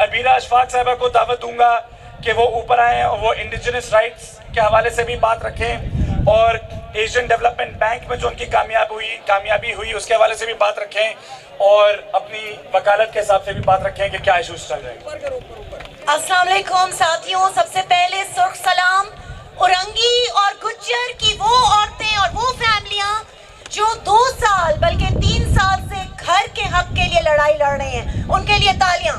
अबीरा अशफाक साहिबा को दावत दूंगा कि वो ऊपर आएँ और वो इंडिजिनस राइट्स के हवाले से भी बात रखें और एशियन डेवलपमेंट बैंक में जो उनकी कामयाबी हुई उसके हवाले से भी बात रखें और अपनी वकालत के हिसाब से भी बात रखें कि क्या इशूज चल रहे हैं। अस्सलाम वालेकुम साथियों, सबसे पहले सुर्ख सलाम औरंगी और गुज्जर की वो औरतें और वो फैमिलियां जो 2 साल बल्कि 3 साल से घर के हक के लिए लड़ाई लड़ रहे हैं, उनके लिए तालियां।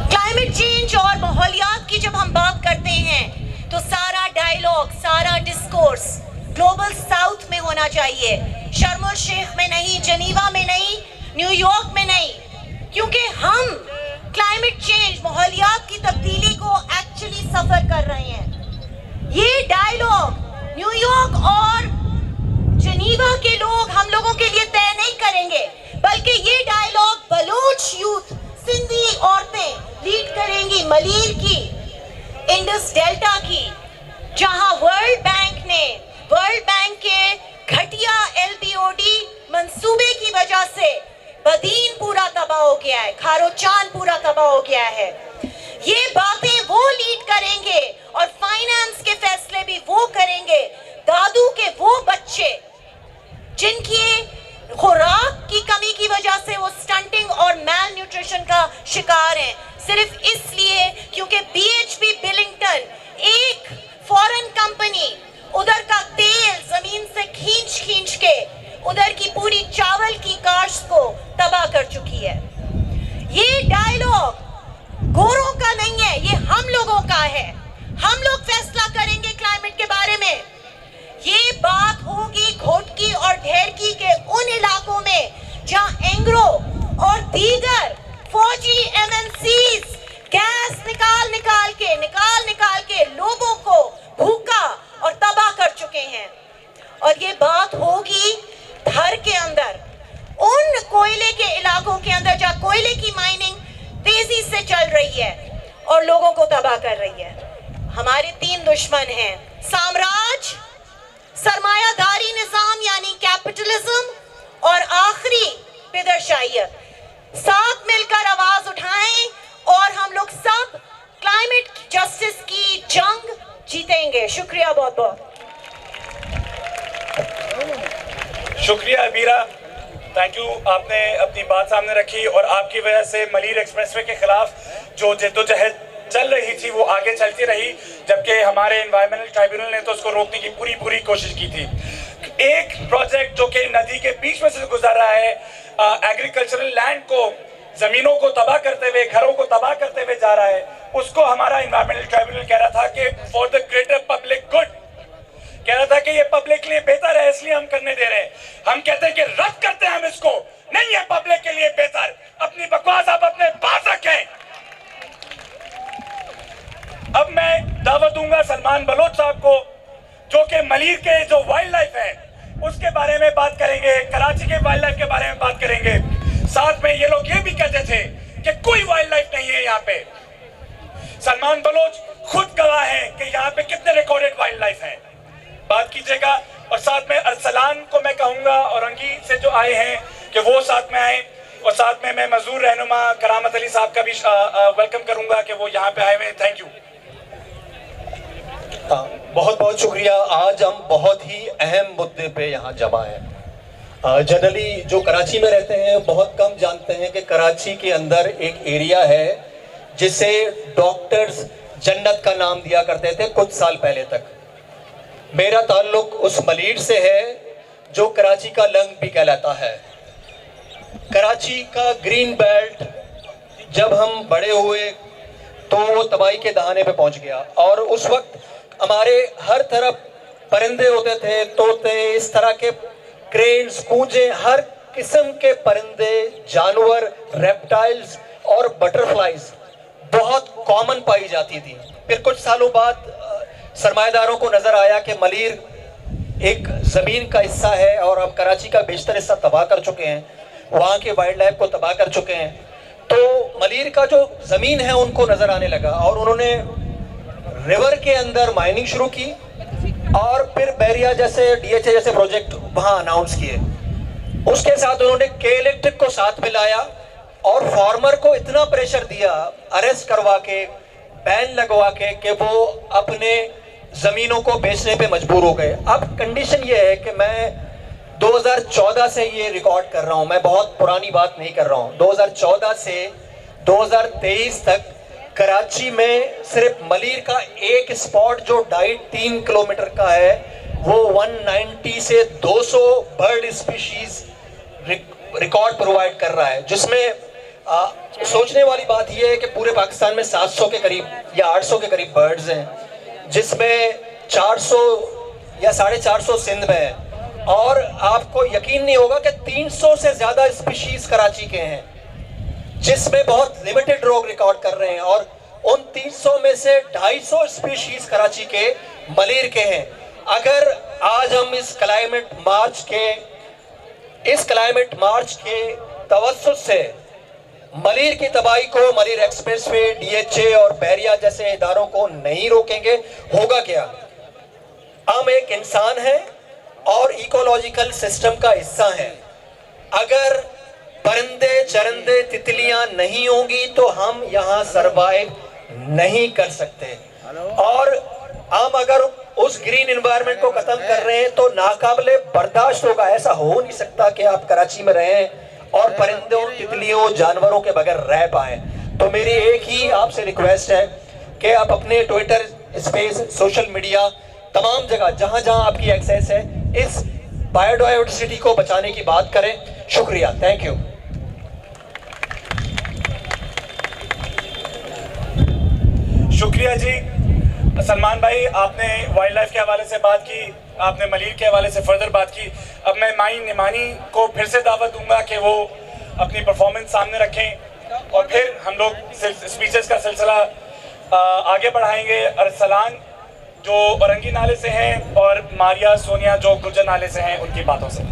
क्लाइमेट चेंज और माहौलियात की जब हम बात करते हैं तो सारा डायलॉग, सारा डिस्कोर्स ग्लोबल साउथ में होना चाहिए, शर्म और शेख में नहीं, जनीवा में नहीं, न्यूयॉर्क में नहीं, क्योंकि हम क्लाइमेट चेंज, माहौलियात की तब्दीली को एक्चुअली सफर कर रहे हैं। ये डायलॉग न्यूयॉर्क और जनीवा के लोग हम लोगों के लिए तय नहीं करेंगे, बल्कि ये डायलॉग बलूच यूथ, सिंधी औरतें लीड करेंगी। मलीर की, इंडस डेल्टा की, जहां वर्ल्ड बैंक के घटिया LBOD मंसूबे की वजह से बदीन पूरा तबाह हो गया है, खारोचान पूरा तबाह हो गया है। ये बातें वो लीड करेंगे और फाइनेंस के फैसले भी वो करेंगे। दादू के वो बच्चे जिनकी खुराक की कमी की वजह से वो स्टंटिंग और मैल न्यूट्रिशन का शिकार हैं, सिर्फ इसलिए क्योंकि BHP बिलिंगटन, एक फॉरेन कंपनी, उधर का तेल जमीन से खींच के उधर की पूरी चावल की काश्त को तबाह कर चुकी है। ये डायलॉग गोरों का नहीं है, ये हम लोगों का है। हम लोग फैसला करेंगे क्लाइमेट के बारे में। ये बात होगी घोटकी और ढेरकी के उन इलाकों में जहां एंग्रो और दीगर फौजी MNCs गैस निकाल के लोगों को भूखा और तबाह कर चुके हैं। और ये बात होगी घर के अंदर, उन कोयले के इलाकों के अंदर जहां कोयले की माइनिंग तेजी से चल रही है और लोगों को तबाह कर रही है। हमारे 3 दुश्मन हैं, साम्राज्य, सरमायादारी निजाम यानी कैपिटलिज्म और आखिरी पिदरशाहियत। साथ मिलकर आवाज उठाएं और हम लोग सब क्लाइमेट जस्टिस की जंग जीतेंगे। शुक्रिया, बहुत बहुत शुक्रिया अबीरा, थैंक यू। आपने अपनी बात सामने रखी और आपकी वजह से मलीर एक्सप्रेसवे के खिलाफ जो जद्दोजहद चल रही थी वो आगे चलती रही, जबकि हमारे एनवायरमेंटल ट्राइब्यूनल ने तो उसको रोकने की पूरी कोशिश की थी। एक प्रोजेक्ट जो कि नदी के बीच में से गुजर रहा है, एग्रीकल्चरल लैंड को, जमीनों को तबाह करते हुए, घरों को तबाह करते हुए जा रहा है, उसको हमारा एनवायरमेंटल ट्राइब्यूनल कह रहा था कि for the greater public good, कह रहा था कि ये पब्लिक के लिए बेहतर है, इसलिए हम करने दे रहे हैं। हम कहते हैं कि रद्द करते हैं हम इसको, नहीं है पब्लिक के लिए बेहतर। अपनी बकवास आप अपने पास रखें। अब मैं दावत दूंगा सलमान बलोच साहब को, जो कि मलीर के जो वाइल्ड लाइफ है उसके बारे में बात करेंगे, कराची के वाइल्ड लाइफ के बारे में बात करेंगे। साथ में ये लोग ये भी कहते थे कि कोई वाइल्ड लाइफ नहीं है यहाँ पे। सलमान बलोच खुद गवाह है कि यहाँ पे कितने रिकॉर्डेड वाइल्ड लाइफ है, बात कीजिएगा। और साथ में अरसलान को मैं कहूंगा औरंगी से जो आए हैं कि वो साथ में आए, और साथ में मैं मजदूर रहनुमा करामत अली साहब का भी वेलकम करूंगा कि वो यहाँ पे आए हुए। Thank you. बहुत बहुत शुक्रिया। आज हम बहुत ही अहम मुद्दे पे यहाँ जमा हैं। जनरली जो कराची में रहते हैं बहुत कम जानते हैं कि कराची के अंदर एक एरिया है जिसे डॉक्टर्स जन्नत का नाम दिया करते थे कुछ साल पहले तक। मेरा ताल्लुक उस मलीर से है जो कराची का लंग भी कहलाता है। कराची का ग्रीन बेल्ट जब हम बड़े हुए तो वो तबाही के दहाने पे पहुंच गया, और उस वक्त हमारे हर तरफ परिंदे होते थे, तोते, इस तरह के क्रेन्स, कूंजे, हर किस्म के परिंदे, जानवर, रेप्टाइल्स और बटरफ्लाइज बहुत कॉमन पाई जाती थी। फिर कुछ सालों बाद सरमाएदारों को नजर आया कि मलीर एक जमीन का हिस्सा है और अब कराची का बेशतर हिस्सा तबाह कर चुके हैं, वहाँ के वाइल्ड लाइफ को तबाह कर चुके हैं। तो मलीर का जो जमीन है उनको नजर आने लगा और उन्होंने रिवर के अंदर माइनिंग शुरू की और फिर बैरिया जैसे DHA जैसे प्रोजेक्ट वहाँ अनाउंस किए। उसके साथ उन्होंने के इलेक्ट्रिक को साथ में लाया और फार्मर को इतना प्रेशर दिया, अरेस्ट करवा के, बैन लगवा के, कि वो अपने जमीनों को बेचने पे मजबूर हो गए। अब कंडीशन ये है कि मैं 2014 से ये रिकॉर्ड कर रहा हूं, मैं बहुत पुरानी बात नहीं कर रहा हूं। 2014 से 2023 तक कराची में सिर्फ मलीर का एक स्पॉट जो 2.5-3 किलोमीटर का है, वो 190 से 200 बर्ड स्पीशीज रिकॉर्ड प्रोवाइड कर रहा है, जिसमें सोचने वाली बात यह है कि पूरे पाकिस्तान में 700 के करीब या 800 के करीब बर्ड्स हैं, जिसमें 400 या 450 सिंध में है। और आपको यकीन नहीं होगा कि 300 से ज्यादा स्पीशीज कराची के हैं, जिसमें बहुत लिमिटेड लोग रिकॉर्ड कर रहे हैं, और उन 300 में से 250 स्पीशीज कराची के मलीर के हैं। अगर आज हम इस क्लाइमेट मार्च के तवज्जुह से मलीर की तबाही को, मलीर एक्सप्रेसवे, DHA और बहरिया जैसे इदारों को नहीं रोकेंगे, होगा क्या? हम एक इंसान हैं और इकोलॉजिकल सिस्टम का हिस्सा हैं। अगर परिंदे, चरिंदे, तितलियां नहीं होंगी तो हम यहाँ सरवाइव नहीं कर सकते। और हम अगर उस ग्रीन एनवायरनमेंट को खत्म कर रहे हैं तो नाकाबिले बर्दाश्त होगा। ऐसा हो नहीं सकता कि आप कराची में रहें और परिंदों, तितलियों, जानवरों के बगैर रह पाए। तो मेरी एक ही आपसे रिक्वेस्ट है कि आप अपने ट्विटर स्पेस, सोशल मीडिया, तमाम जगह जहां जहां आपकी एक्सेस है, इस बायोडायवर्सिटी को बचाने की बात करें। शुक्रिया, थैंक यू। शुक्रिया जी। सलमान भाई, आपने वाइल्ड लाइफ के हवाले से बात की, आपने मलीर के हवाले से फर्दर बात की। अब मैं माइन निमानी को फिर से दावत दूंगा कि वो अपनी परफॉर्मेंस सामने रखें और फिर हम लोग स्पीचेस का सिलसिला आगे बढ़ाएंगे। अरसलान जो औरंगी नाले से हैं और मारिया सोनिया जो गुर्जर नाले से हैं, उनकी बातों से।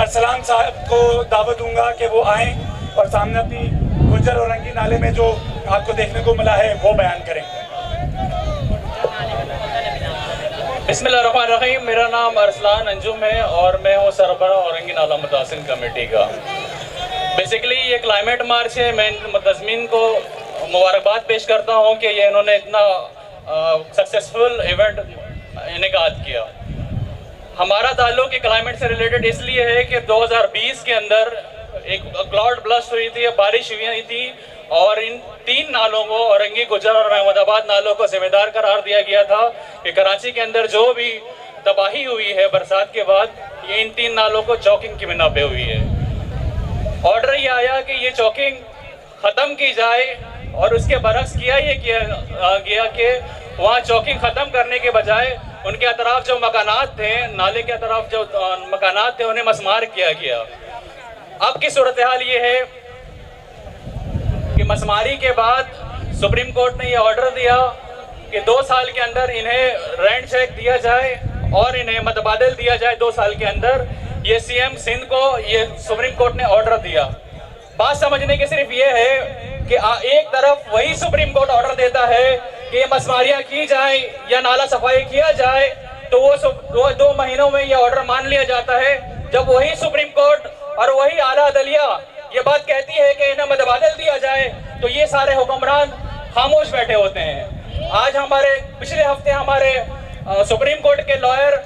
अरसलान साहब को दावत दूंगा कि वो आएं और सामने अपनी गुज्जर और रंगी नाले में जो आपको देखने को मिला है वो बयान करें। बिस्मिल्लाहिर्रहमानिर्रहीम। मेरा नाम अरसलान अंजुम है और मैं हूँ सरबरा औरंगी नाला मुतासिर कमेटी का। बेसिकली ये क्लाइमेट मार्च है। मैं मुतज़मीन को मुबारकबाद पेश करता हूँ कि ये इन्होंने इतना सक्सेसफुल इवेंट इनेकाद किया। हमारा ताल्लुक क्लाइमेट से रिलेटेड इसलिए है कि 2020 के अंदर एक क्लाउड ब्लस्ट हुई थी, बारिश हुई थी और इन 3 नालों को, औरंगी, गुजर और महमूदाबाद नालों को जिम्मेदार करार दिया गया था कि कराची के अंदर जो भी तबाही हुई है बरसात के बाद, ये इन 3 नालों को चौकिंग की बिना पे हुई है। ऑर्डर ये आया कि ये चौकिंग ख़त्म की जाए और उसके बरक्स किया गया कि वहाँ चौकिंग ख़त्म करने के बजाय उनके अतराफ जो मकानात थे, नाले के अतराफ जो मकानात थे, उन्हें मसमार किया गया। अब की सूरत हाल ये है कि मसमारी के बाद सुप्रीम कोर्ट ने यह ऑर्डर दिया कि 2 साल के अंदर इन्हें रेंट चेक दिया जाए और इन्हें मतबादल दिया जाए 2 साल के अंदर। ये सीएम सिंध को ये सुप्रीम कोर्ट ने ऑर्डर दिया। बात समझने की सिर्फ ये है कि एक तरफ वही सुप्रीम कोर्ट ऑर्डर देता है कि मसमारियाँ की जाए या नाला सफाई किया जाए, तो वो 2 महीनों में ये ऑर्डर मान लिया जाता है, जब वही सुप्रीम कोर्ट और वही आला अदलिया ये बात कहती है कि इन्हें मतबादल दिया जाए, तो ये सारे हुक्मरान खामोश बैठे होते हैं। आज पिछले हफ्ते हमारे सुप्रीम कोर्ट के लॉयर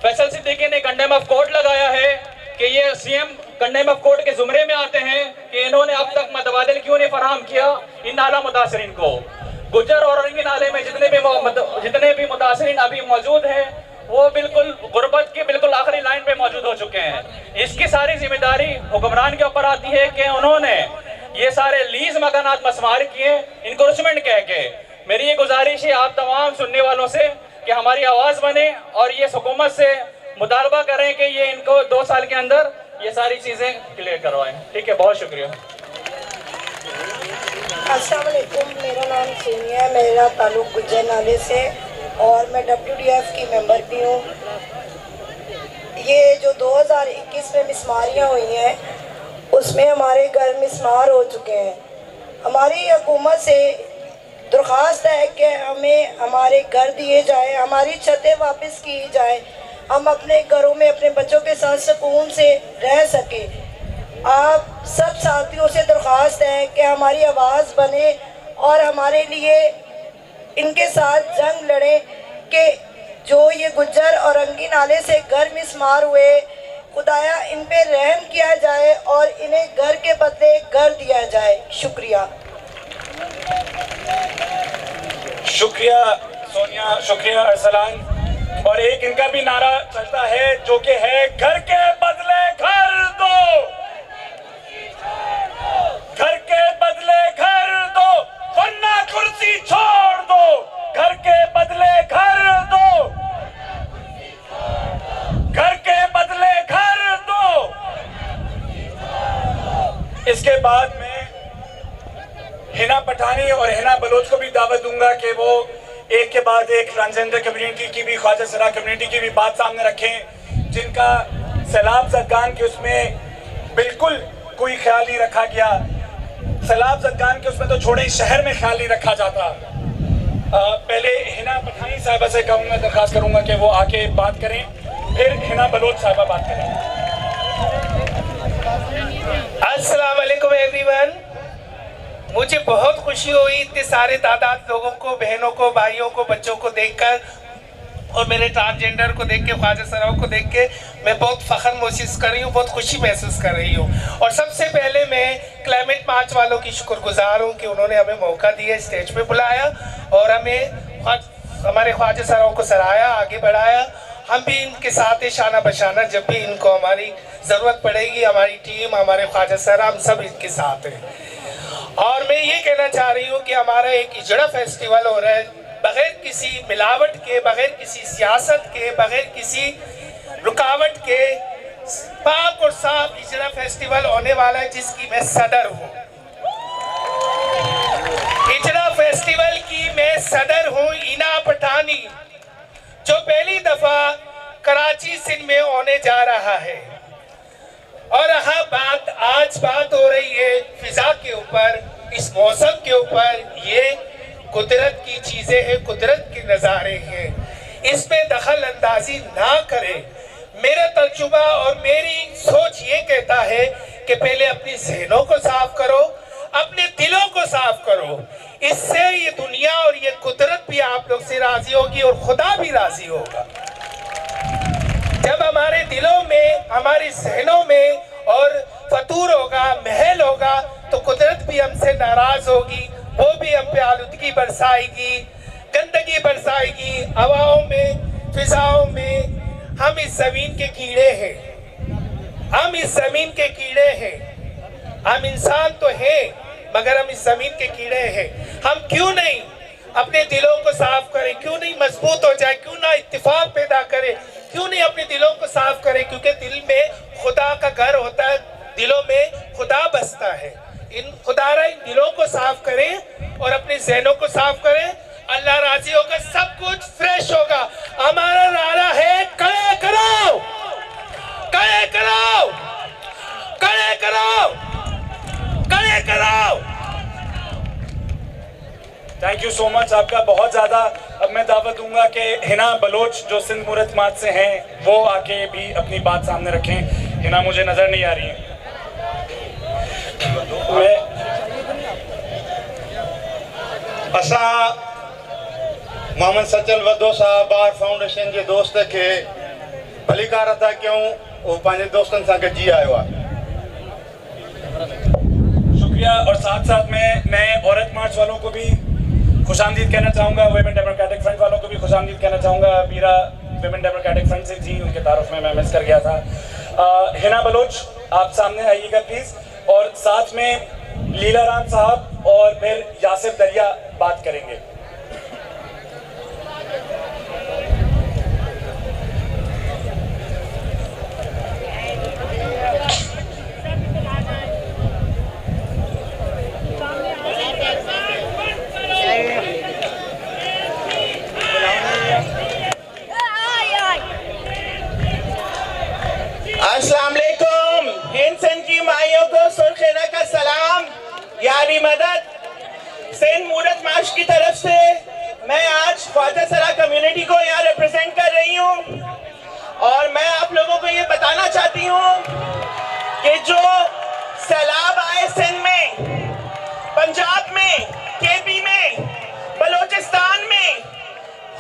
फैसल सिद्दीकी ने कंडेम ऑफ कोर्ट लगाया है कि ये सीएम कंडेम ऑफ कोर्ट के जुमरे में आते हैं कि इन्होंने अब तक मतबादल क्यों नहीं फराहम किया इन नाला मुतासरीन को। गुजर और औरंगी नाले में जितने भी मुतासरीन अभी मौजूद हैं, वो बिल्कुल गुर्बत की बिल्कुल आखिरी लाइन पे मौजूद हो चुके हैं। इसकी सारी जिम्मेदारी हुक्मरान के ऊपर आती है कि उन्होंने ये सारे लीज मकानात मसमार किए इंक्रोचमेंट कह के। मेरी ये गुजारिश है आप तमाम सुनने वालों से कि हमारी आवाज़ बने और ये हुकूमत से मुतालबा करें कि ये इनको 2 साल के अंदर ये सारी चीज़ें क्लियर करवाएं। ठीक है, बहुत शुक्रिया। अस्सलाम वालेकुम, मेरा नाम सोनिया है, मेरा ताल्लुक गुज्जर नाले से और मैं WDF की मेंबर भी हूँ। ये जो 2021 में मिसमारियाँ हुई हैं, उसमें हमारे घर मिसमार हो चुके हैं। हमारी हुकूमत से दरख्वास्त है कि हमें हमारे घर दिए जाए, हमारी छतें वापस की जाए, हम अपने घरों में अपने बच्चों के साथ सुकून से रह सकें। आप सब साथियों से दरख्वास्त है कि हमारी आवाज़ बने और हमारे लिए इनके साथ जंग लड़ें कि जो ये गुज्जर और औरंगी नाले से घर मिसमार हुए, खुदाया इन पे रहम किया जाए और इन्हें घर के बदले घर दिया जाए। शुक्रिया। शुक्रिया सोनिया, शुक्रिया अरसलान। और एक इनका भी नारा चलता है जो कि है घर के बदले घर दो, घर के बदले घर दो, वरना कुर्सी छोड़ दो, घर के बदले घर दो, घर के बदले घर दो। इसके बाद मैं हिना पठानी और हिना बलोच को भी दावत दूंगा कि वो एक के बाद एक ट्रांसजेंडर कम्युनिटी की भी, ख्वाजा सरा कम्युनिटी की भी बात सामने रखें, जिनका सैलाब ज़दगान के उसमें बिल्कुल कोई ख्याल नहीं रखा गया। सैलाब ज़दगान के उसमें तो छोड़े, शहर में ख्याल नहीं रखा जाता। पहले हिना पठानी साहिबा से कहूँगा, दरख्वास्त करूँगा कि वो आके बात करें, फिर हिना बलोच साहिबा बात करें। अस्सलाम वालेकुम एवरीवन। मुझे बहुत खुशी हुई इतने सारे तादाद लोगों को, बहनों को, भाइयों को, बच्चों को देखकर और मेरे ट्रांसजेंडर को देख के, ख्वाजा सराओं को देख के मैं बहुत फ़ख्र महसूस कर रही हूँ, बहुत खुशी महसूस कर रही हूँ। और सबसे पहले मैं क्लाइमेट मार्च वालों की शुक्रगुजार हूँ कि उन्होंने हमें मौका दिया, स्टेज पे बुलाया और हमारे ख्वाजा सराओं को सराहाया, आगे बढ़ाया। हम भी इनके साथ हैं शाना बशाना, जब भी इनको हमारी ज़रूरत पड़ेगी, हमारी टीम, हमारे ख्वाजा सरा, हम सब इनके साथ हैं। और मैं ये कहना चाह रही हूँ कि हमारा एक इजड़ा फेस्टिवल हो रहा है, बगैर किसी मिलावट के, बगैर किसी सियासत के, बगैर किसी रुकावट के पाक और साफ इजड़ा फेस्टिवल होने वाला है, जिसकी मैं सदर हूँ। इजड़ा फेस्टिवल की मैं सदर हूँ, हिना पठानी, जो पहली दफा कराची सिंध में होने जा रहा है। और आज बात हो रही है फिजा के ऊपर, इस मौसम के ऊपर। ये कुदरत की चीजें हैं, कुदरत के नज़ारे हैं। इसमें दखल अंदाजी ना करें। मेरा तजुर्बा और मेरी सोच ये कहता है कि पहले अपनी ज़हनों को साफ करो, अपने दिलों को साफ करो। इससे ये दुनिया और ये कुदरत भी आप लोग से राजी होगी और खुदा भी राजी होगा। जब हमारे दिलों में, हमारे ज़हनों में और फतूर होगा, महल होगा, तो कुदरत भी हमसे नाराज होगी, वो भी हम पे आलूदगी बरसाएगी, गंदगी बरसाएगी हवाओं में, फिजाओं में। हम इस जमीन के कीड़े हैं, हम इस जमीन के कीड़े हैं। हम इंसान तो हैं मगर हम इस जमीन के कीड़े हैं। हम क्यों नहीं अपने दिलों को साफ करें, क्यों नहीं मजबूत हो जाए, क्यों ना इत्तेफाक पैदा करें, क्यों नहीं अपने दिलों को साफ करें, क्योंकि दिल में खुदा का घर होता है, दिलों में खुदा बसता है। इन खुदारा इन दिलों को साफ करें और अपने ज़हनों को साफ करें, अल्लाह राजी होगा, सब कुछ फ्रेश होगा। हमारा नारा है खड़े करो, खड़े करो, खड़े करो, खड़े करो। थैंक यू सो मच, आपका बहुत ज़्यादा। अब मैं दावत दूंगा कि हिना बलोच जो सिंध मूरत मात से हैं वो आके भी अपनी बात सामने रखें। हिना मुझे नज़र नहीं आ रही है। असा मोहम्मद सचल वदो साहब बार फाउंडेशन के दोस्त के भली कार था क्यों वो पांच दोस्तन सां गॾिजी आयो आहे। शुक्रिया। और साथ साथ मैं औरत मार्च वालों को भी खुशामदीद कहना चाहूँगा, वुमेन डेमोक्रेटिक फ्रंट वालों को भी खुशामदीद कहना चाहूँगा। बीरा वुमेन डेमोक्रेटिक फ्रंट से थी, उनके तारुफ में मैं मिस कर गया था। हिना बलोच आप सामने आइएगा प्लीज़। और साथ में लीला राम साहब और फिर यासिर दरिया बात करेंगे। अस्सलाम वालेकुम। हिंद की माइयों को सुरखेना का सलाम, यारी मदद। सिंध मूरत मार्च की तरफ से मैं आज ख्वाजा सरा कम्युनिटी को यहाँ रिप्रेजेंट कर रही हूँ और मैं आप लोगों को ये बताना चाहती हूँ कि जो सैलाब आए सिंध में, पंजाब में, केपी में, बलोचिस्तान में,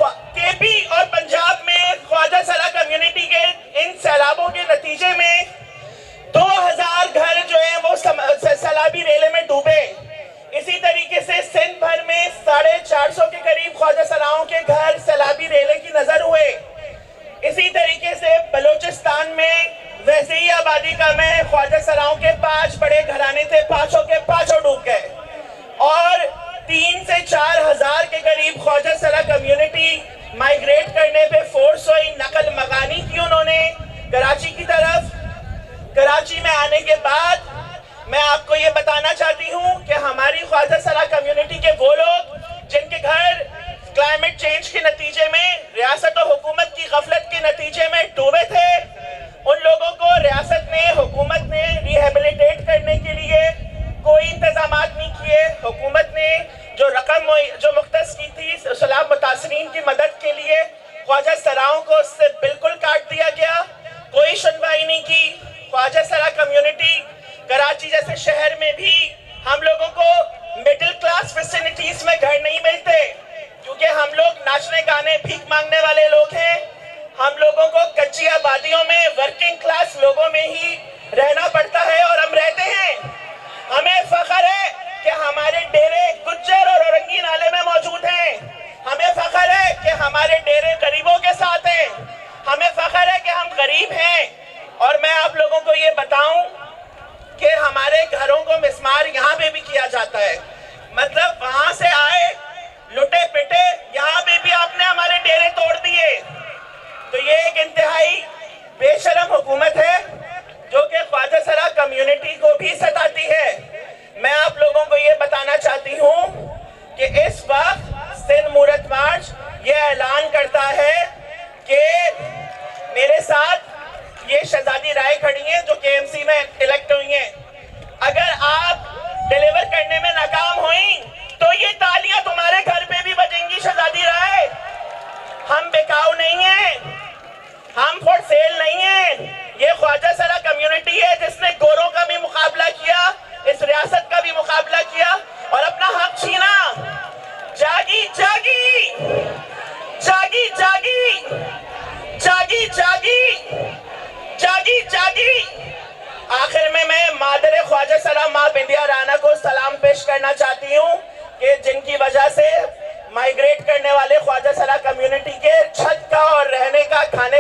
केपी और पंजाब में ख्वाजा सरा कम्युनिटी के इन सैलाबों के नतीजे में 2000 घर जो है वो सैलाबी रेले में डूबे। इसी तरीके से सिंध भर में 450 के करीब ख्वाजा सराओं के घर सैलाबी रेले की नजर हुए। इसी तरीके से बलोचिस्तान में वैसे ही आबादी कम है, ख्वाजा सराओं के 5 बड़े घराने थे, पांचों के पांचों डूब गए। और 3 से 4 हजार के करीब ख्वाजा सरा कम्युनिटी माइग्रेट करने पे फोर्स हुई, नकल मकानी की उन्होंने कराची की तरफ। कराची में आने के बाद मैं आपको ये बताना चाहती हूँ कि हमारी ख्वाजा सरा कम्युनिटी के वो लोग जिनके घर क्लाइमेट चेंज के नतीजे में, रियासत और हुकूमत की गफलत के नतीजे में डूबे थे, उन लोगों को रियासत ने, हुकूमत ने रिहेबिलिटेट करने के लिए कोई इंतजाम नहीं किए। हुकूमत ने जो रकम जो मुख्तस की थी सैलाब मुतासरीन की मदद के लिए, ख्वाजा सराओं को उससे बिल्कुल काट दिया गया, कोई सुनवाई नहीं की। ख्वाजा सरा कम्युनिटी कराची जैसे शहर में भी हम लोगों को मिडिल क्लास फैसिलिटीज में घर नहीं मिलते, क्योंकि हम लोग नाचने गाने भीख मांगने वाले लोग हैं। हम लोगों को कच्ची आबादियों में, वर्किंग क्लास लोगों में ही रहना पड़ता है और हम रहते हैं। हमें फख्र है कि हमारे डेरे गुज्जर और औरंगी नाले में मौजूद हैं। हमें फख्र है कि हमारे डेरे गरीबों के साथ हैं। हमें फख्र है कि हम गरीब हैं। और मैं आप लोगों को ये बताऊं कि हमारे घरों को मिस्मार यहाँ पे भी किया जाता है, मतलब वहां से आए लुटे पिटे, यहाँ पे भी आपने हमारे डेरे तोड़ दिए। तो ये एक इंतहाई बेशरम हुकूमत है जो कि ख्वाजा सरा कम्युनिटी को भी सताती है। मैं आप लोगों को ये बताना चाहती हूँ कि इस वक्त सिंध मूरत मार्च ये ऐलान करता है कि मेरे साथ ये शहजादी राय खड़ी हैं जो केएमसी में इलेक्ट हुई हैं। अगर आप डिलीवर करने में नाकाम हुई तो ये तालियां तुम्हारे घर पे भी बजेंगी शहजादी राय। हम बिकाऊ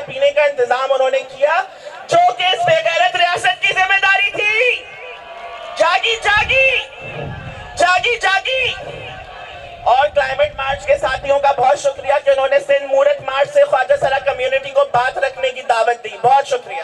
पीने का इंतजाम उन्होंने किया, जो कि इस बेगैरत रियासत की जिम्मेदारी थी। जागी जागी जागी जागी। और क्लाइमेट मार्च के साथियों का बहुत शुक्रिया कि उन्होंने सिंध मूरत मार्च से ख्वाजा सरा कम्युनिटी को बात रखने की दावत दी। बहुत शुक्रिया।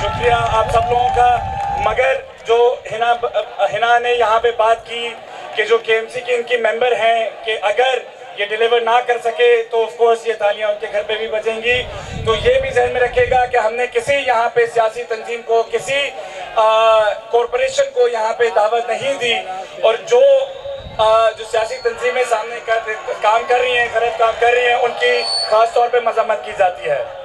शुक्रिया आप सब लोगों का। मगर जो हिना ने यहाँ पे बात की कि जो केएमसी के इनकी मेंबर हैं कि अगर ये डिलीवर ना कर सके तो ऑफ कोर्स ये तालियां उनके घर पे भी बजेंगी। तो ये भी जहन में रखेगा कि हमने किसी यहाँ पे सियासी तंजीम को, किसी कॉरपोरेशन को यहाँ पे दावत नहीं दी, और जो सियासी तंजीमें सामने काम कर रही हैं, गलत काम कर रही हैं, उनकी खास तौर पे मजम्मत की जाती है।